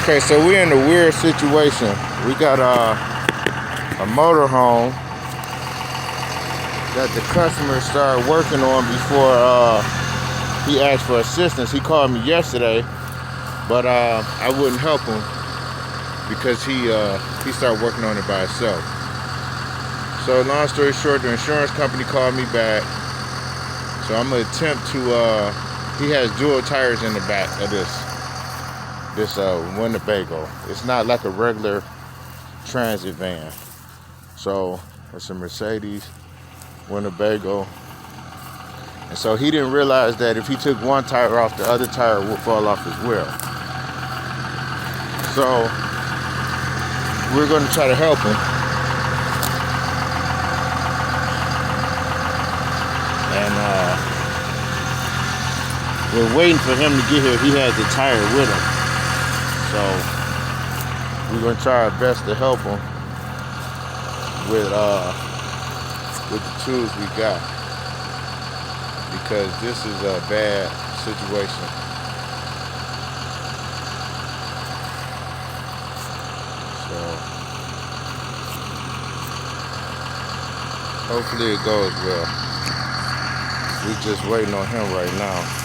Okay, so we're in a weird situation. We got a motorhome that the customer started working on before he asked for assistance. He called me yesterday, but I wouldn't help him because he started working on it by himself. So long story short, the insurance company called me back. So I'm gonna attempt to. He has dual tires in the back of this Winnebago. It's not like a regular transit van. So it's a Mercedes Winnebago. And so he didn't realize that if he took one tire off, the other tire would fall off as well. So we're going to try to help him. And we're waiting for him to get here. He has the tire with him. So we're going to try our best to help him with the tools we got, because this is a bad situation. So hopefully it goes well. We're just waiting on him right now.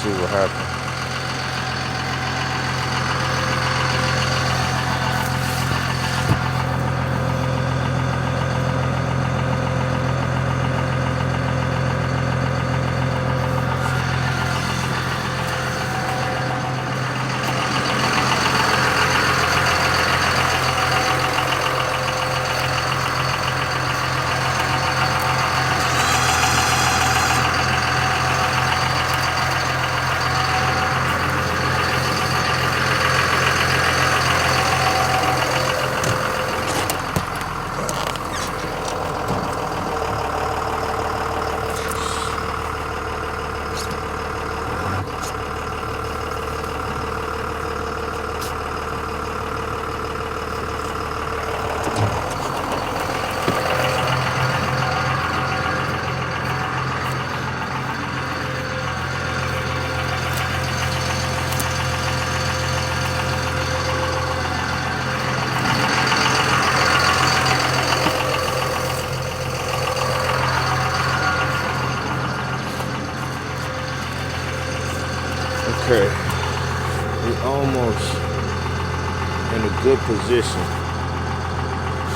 See what happens. Okay, we're almost in a good position.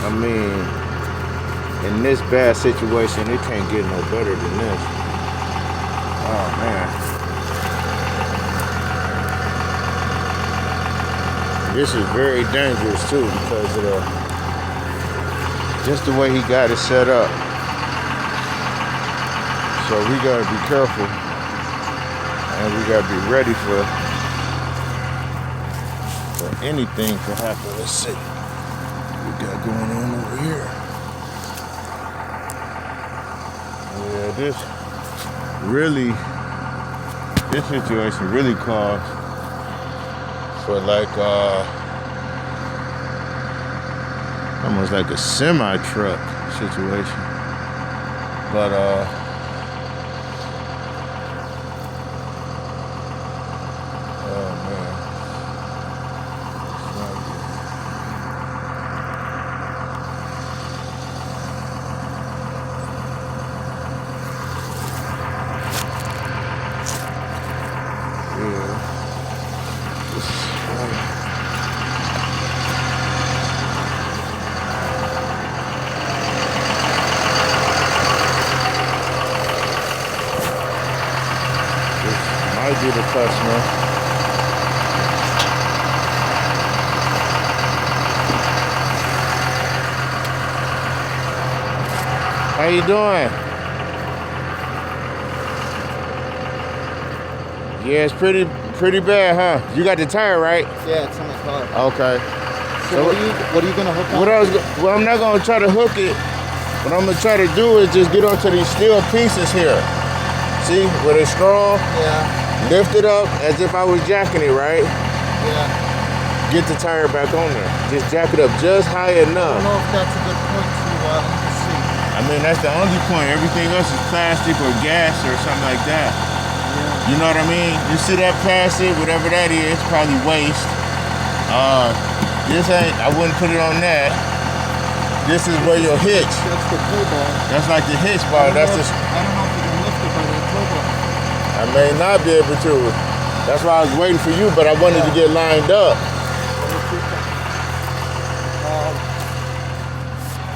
I mean, in this bad situation, it can't get no better than this. Oh man. This is very dangerous too, because of just the way he got it set up. So we gotta be careful. And we gotta be ready for anything to happen. Let's see what we got going on over here. Yeah, this situation really calls for like almost like a semi-truck situation. But might be the customer. How you doing? Yeah, it's pretty bad, huh? You got the tire, right? Yeah, it's on my car. Okay. So what are you gonna hook on? Well, I'm not gonna try to hook it. What I'm gonna try to do is just get onto these steel pieces here. See where they're strong? Yeah. Lift it up as if I was jacking it, right? Yeah. get the tire back on there. Just jack it up just high I don't enough. know if that's a good point to see. I mean, that's the only point. Everything else is plastic or gas or something like that. Yeah. You know what I mean? You see that plastic, whatever that is, probably waste. This ain't, I wouldn't put it on that. This is where your hitch. That's the tow bar. That's like the hitch bar. That's the. I don't know if you can lift it by that tow bar. I may not be able to. That's why I was waiting for you, but I wanted to get lined up.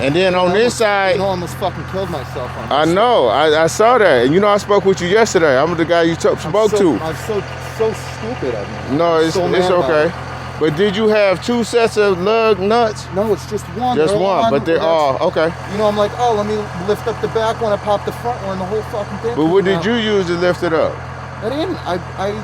And then on this side, I almost fucking killed myself on this. I know, I saw that. And you know, I spoke with you yesterday. I'm the guy you spoke to. I'm so stupid at me. No, it's okay. But did you have two sets of lug nuts? No, it's just one. Just one, but they're all okay. You know, I'm like, oh, let me lift up the back one. I popped the front one, the whole fucking thing. But what did you use to lift it up? I didn't. I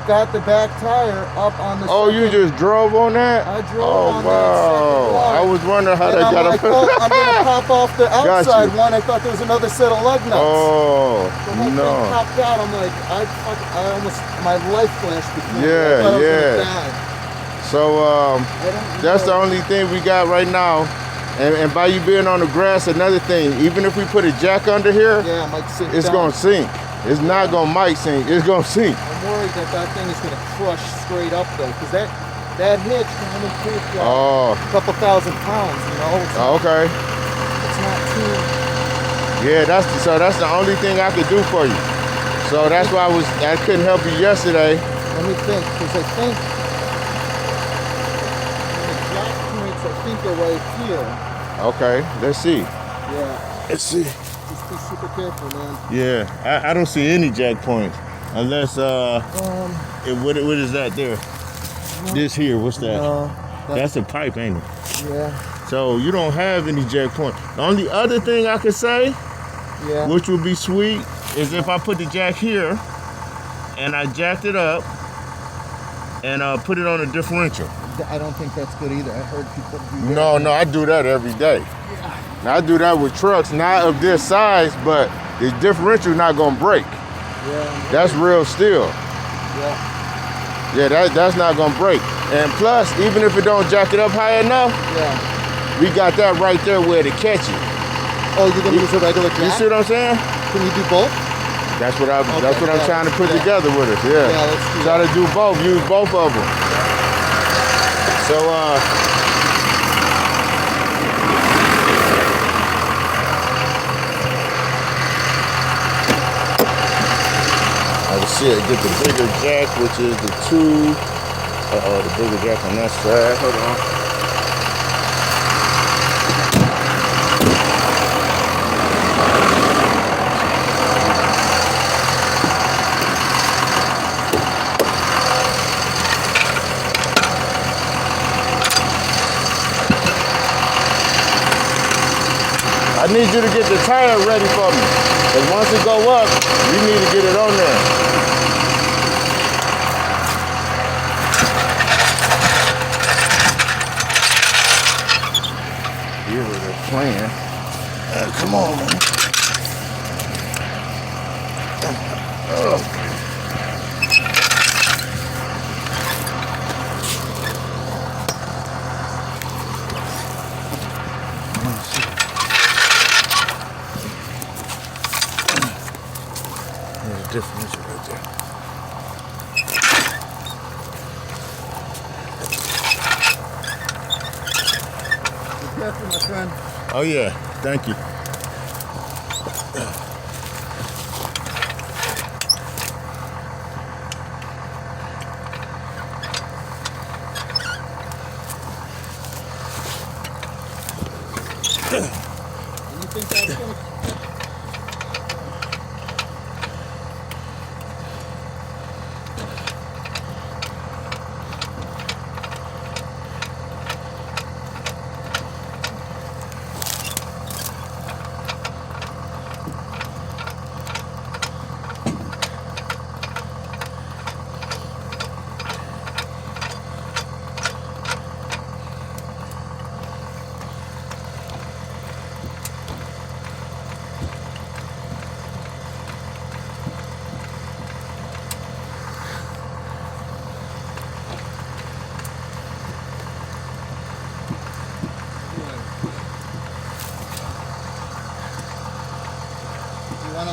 got the back tire up on the. Oh, you just drove on that? I drove that on second one. I was wondering how that got up. Oh, I'm gonna pop off the outside one. I thought there was another set of lug nuts. Oh, the whole no. thing popped out. I'm like, I almost, my life flashed before. Yeah, I thought I was yeah. gonna die. So that's the only thing we got right now. And by you being on the grass, another thing, even if we put a jack under here, yeah, it might sink it's down. gonna sink. It's not gonna might sink, it's gonna sink. I'm worried that thing is gonna crush straight up though, because that hitch can only take a couple thousand pounds, you know? Okay. It's not too... Yeah, that's the only thing I could do for you. So that's why I couldn't help you yesterday. Let me think, because I think the jack points, I think are right here. Okay, let's see. Yeah. Let's see. Just be super careful, man. Yeah, I don't see any jack points. Unless, what is that there? No. This here, what's that? No. That's a pipe, ain't it? Yeah. So you don't have any jack point. The only other thing I could say, which would be sweet, is if I put the jack here, and I jacked it up, and put it on a differential. I don't think that's good either. I heard people do that. No, I do that every day. Yeah. Now I do that with trucks, not of this size, but the differential not gonna break. Yeah. That's real steel. Yeah. Yeah, that's not gonna break. And plus, even if it don't jack it up high enough, we got that right there where to catch it. Oh, you're gonna use a regular jack? You see what I'm saying? Can you do both? That's what I'm trying to put together with us. Yeah. Yeah, let's do Try that. to do both. Use both of them. So get the bigger jack, which is the 2. The bigger jack on that side. Hold on. I need you to get the tire ready for me. Because once it go up, you need to get it on there. Here we're playing. Come on, man. There's a differential right there. Be careful, my friend. Oh yeah, thank you. You think that's gonna...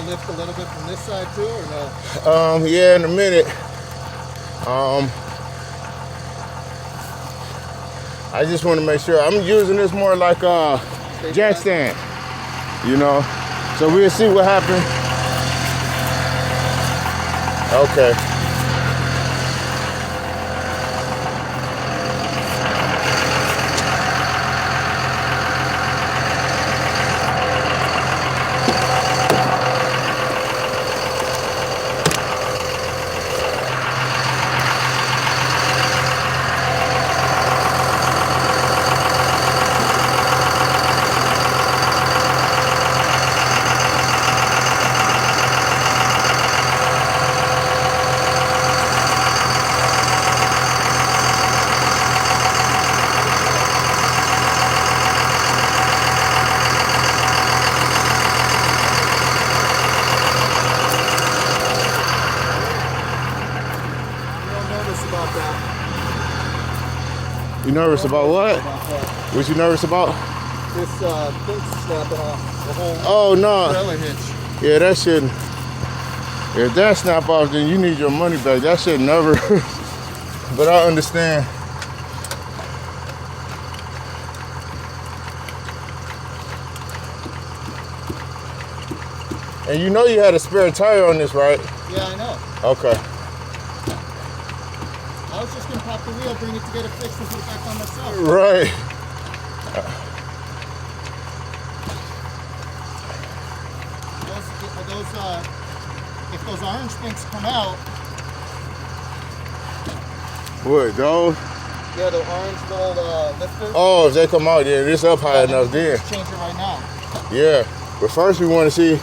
lift a little bit from this side too, or no? Yeah, in a minute. I just want to make sure. I'm using this more like a jack stand, you know. So we'll see what happens. Okay. You nervous about what? What you nervous about? This thing's snapping off. The whole no. trailer hitch. Yeah, that shouldn't. If that snap off, then you need your money back. That should never. But I understand. And you know you had a spare tire on this, right? Yeah, I know. Okay. I was just gonna pop the wheel, bring it to get it fixed, and put it back on myself. Right. If those orange things come out. What, those? Yeah, the orange little lifters. Oh, if they come out, yeah, it's up high enough then. Just change it right now. Yeah, but first we want to see,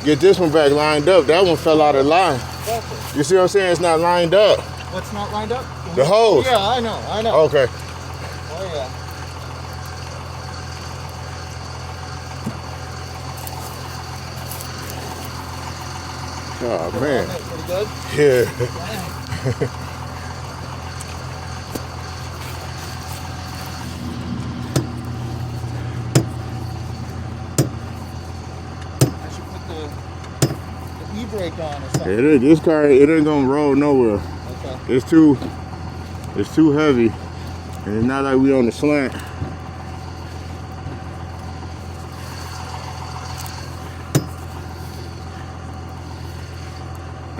get this one back lined up. That one fell out of line. Exactly. You see what I'm saying? It's not lined up. What's not lined up? The hose. Yeah, I know. Okay. Oh, yeah. Oh, man. Pretty good? Yeah. I should put the e-brake on or something. This car, it ain't gonna roll nowhere. Okay. It's too heavy, and it's not like we on the slant.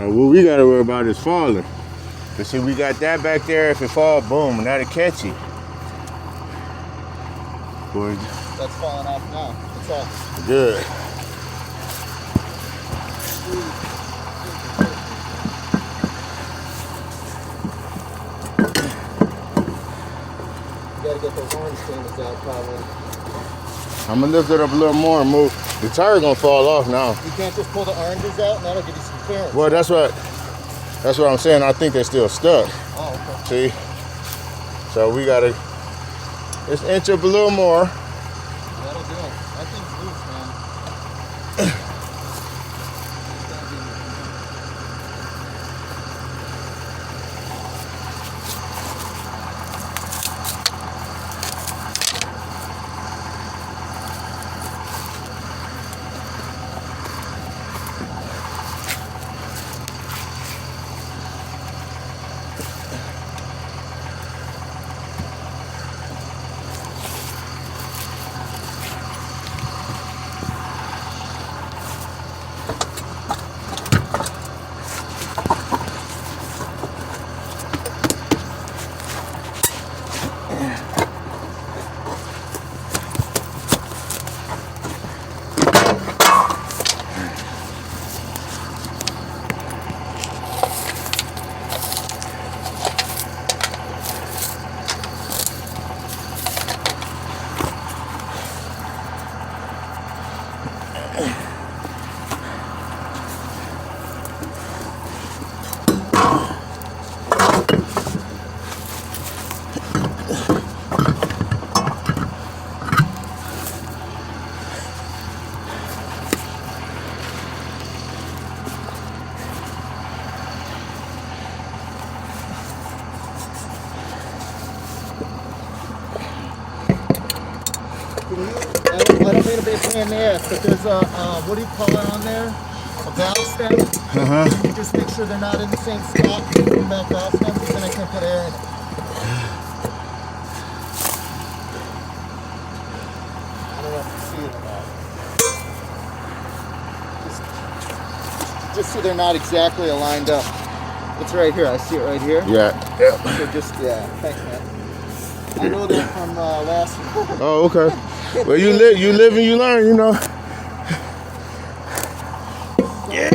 What we gotta worry about is falling. Cause see, we got that back there. If it fall, boom, and that'll catch you. Boy, That's falling off now. It's off. good. You gotta get those orange things out probably. I'm gonna lift it up a little more and move. The tire gonna fall off now. You can't just pull the oranges out and that'll give you some clearance. Well, that's what I'm saying. I think they're still stuck. Oh, okay. See? So we gotta just inch up a little more. That'll do it. That thing's loose, man. I don't mean to be a pain in the ass, but there's a, what do you call it on there? a valve stem. You just make sure they're not in the same spot. Put back valve stems, and then I can put air in it. I don't know if you see it or not. Just so they're not exactly aligned up. It's right here. I see it right here. Yeah. Yep. So just, yeah. Thanks, man. I know that from last week. Oh, okay. Well, you live and you learn, you know. Yeah.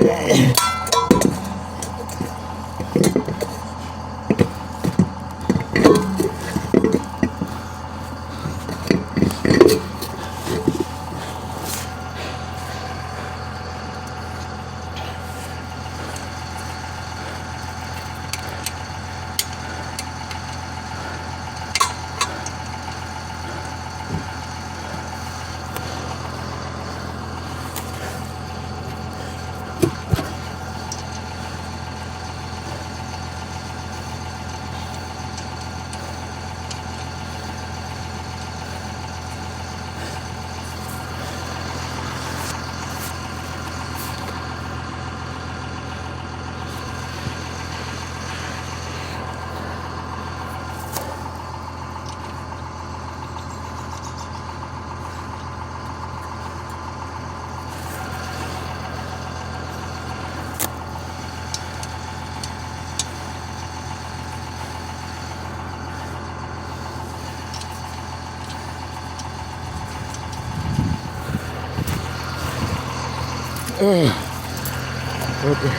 Okay.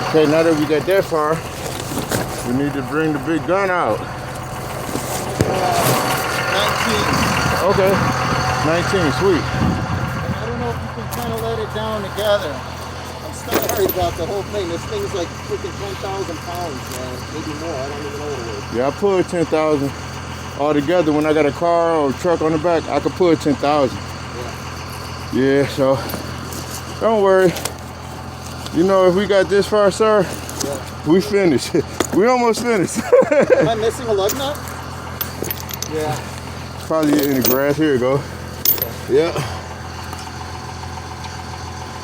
Okay, now that we got that far, we need to bring the big gun out. 19. Okay, 19, sweet. And I don't know if you can kind of let it down together. I'm still worried about the whole thing. This thing's like freaking 10,000 pounds, man. Maybe more. I don't even know what it is. Yeah, I pulled 10,000 all together. When I got a car or a truck on the back, I could pull 10,000. Yeah, so don't worry. You know, if we got this far, sir, we finished. We almost finished. Am I missing a lug nut? Yeah. Probably in the grass. Here you go. Okay. Yeah. And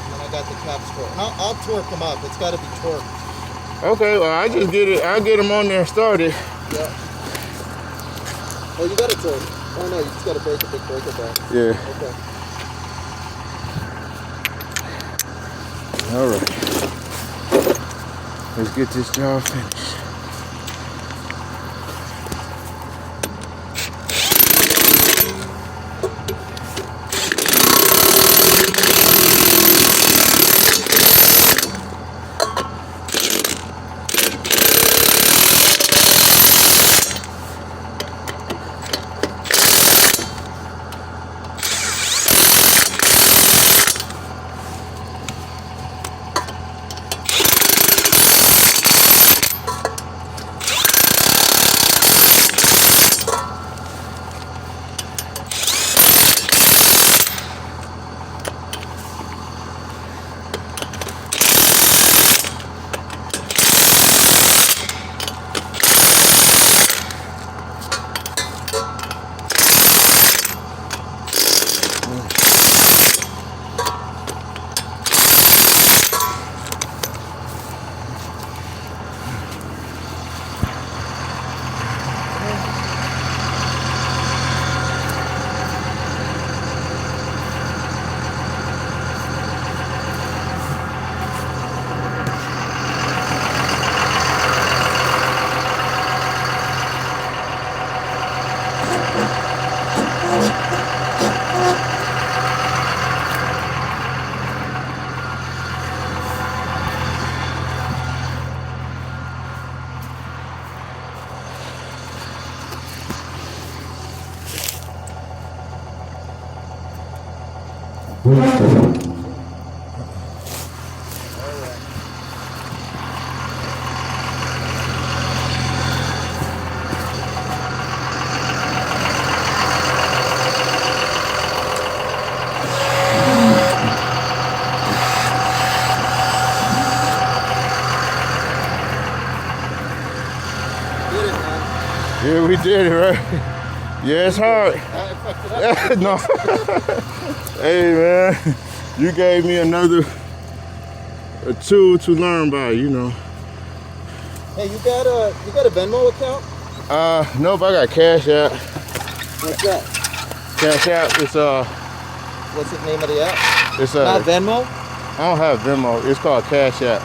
then I got the caps for it. And I'll torque them up. It's got to be torqued. Okay, well, I just get it. I'll get them on there and started. Yeah. Oh, you got to torque. Oh, no, you just got to break a big breaker back. Yeah. Okay. All right. Let's get this job finished. Yeah, we did it, right? Yeah, it's hard. I fucked it up. No. Hey man, you gave me another tool to learn by, you know. Hey, you got a Venmo account? Nope, I got Cash App. What's that? Cash App, it's What's the name of the app? it's Not Venmo? I don't have Venmo. It's called Cash App.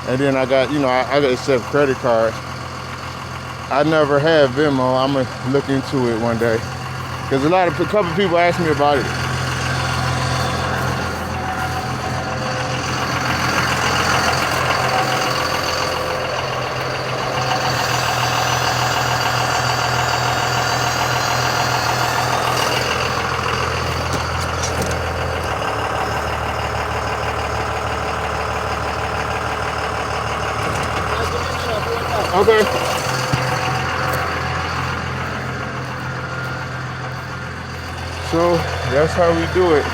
And then I got, you know, I got accept credit cards. I never had Venmo. I'm gonna look into it one day. Cause a couple people asked me about it. Okay. So that's how we do it.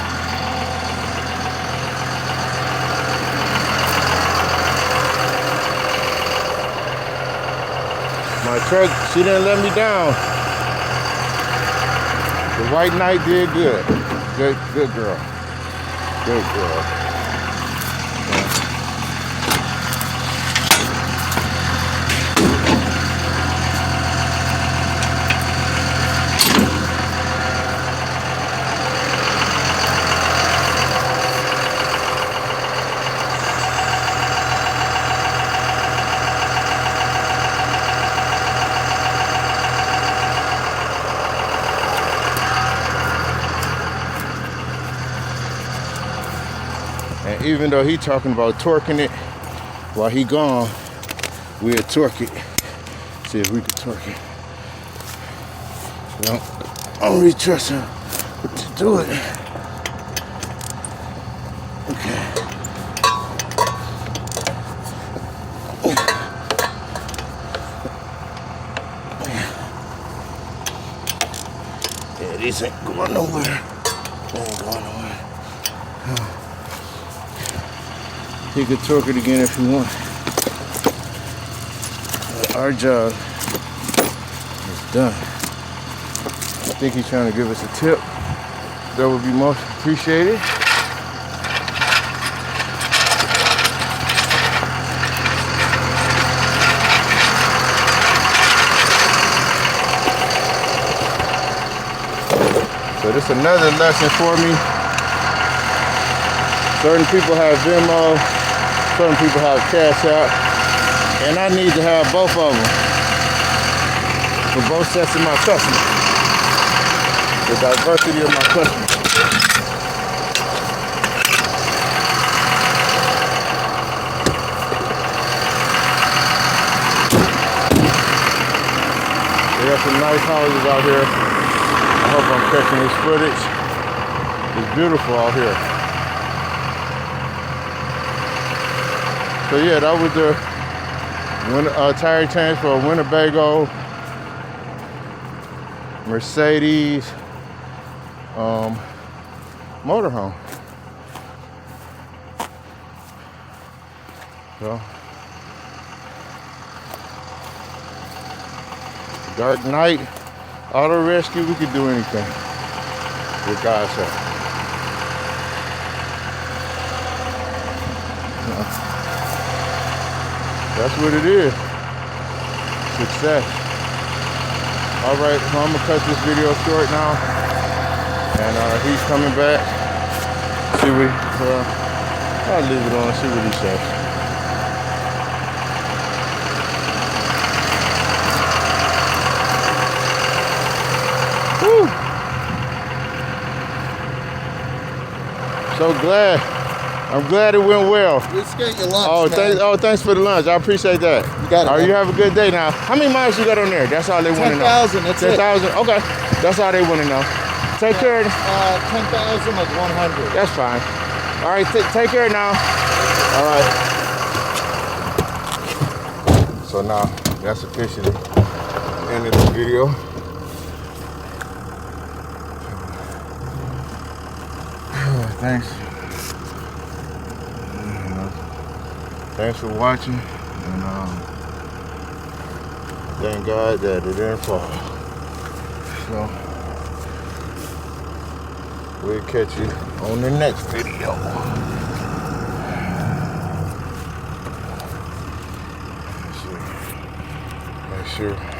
My truck, she didn't let me down. The white knight did good. Good girl. Good girl. And even though he talking about torquing it, while he gone, we'll torque it. See if we can torque it. No, I don't really trust him to do it. Okay. Yeah, these ain't going nowhere. They ain't going nowhere. He could torque it again if he wants. Our job is done. I think he's trying to give us a tip. That would be most appreciated. So this is another lesson for me. Certain people have Venmo, certain people have Cash App, and I need to have both of them for both sets of my customers. The diversity of my customers. They got some nice houses out here. I hope I'm catching this footage. It's beautiful out here. So yeah, that was the tire change for a Winnebago Mercedes motorhome. So, dark night, auto rescue, we could do anything with God's help. That's what it is. Success. All right, so I'm gonna cut this video short now, and he's coming back. See what? I'll leave it on. See what he says. Woo! So glad. I'm glad it went well. Let's get your lunch, Thanks for the lunch. I appreciate that. You got it. All right, you have a good day now. How many miles you got on there? That's all they want to know. 10,000, that's 10,000? Okay. That's all they want to know. Take care. 10,000 like 100. That's fine. All right, take care now. All right. So now, that's officially the end of the video. Thanks. Thanks for watching, and thank God that it didn't fall. So we'll catch you on the next video. Let's see. Make sure.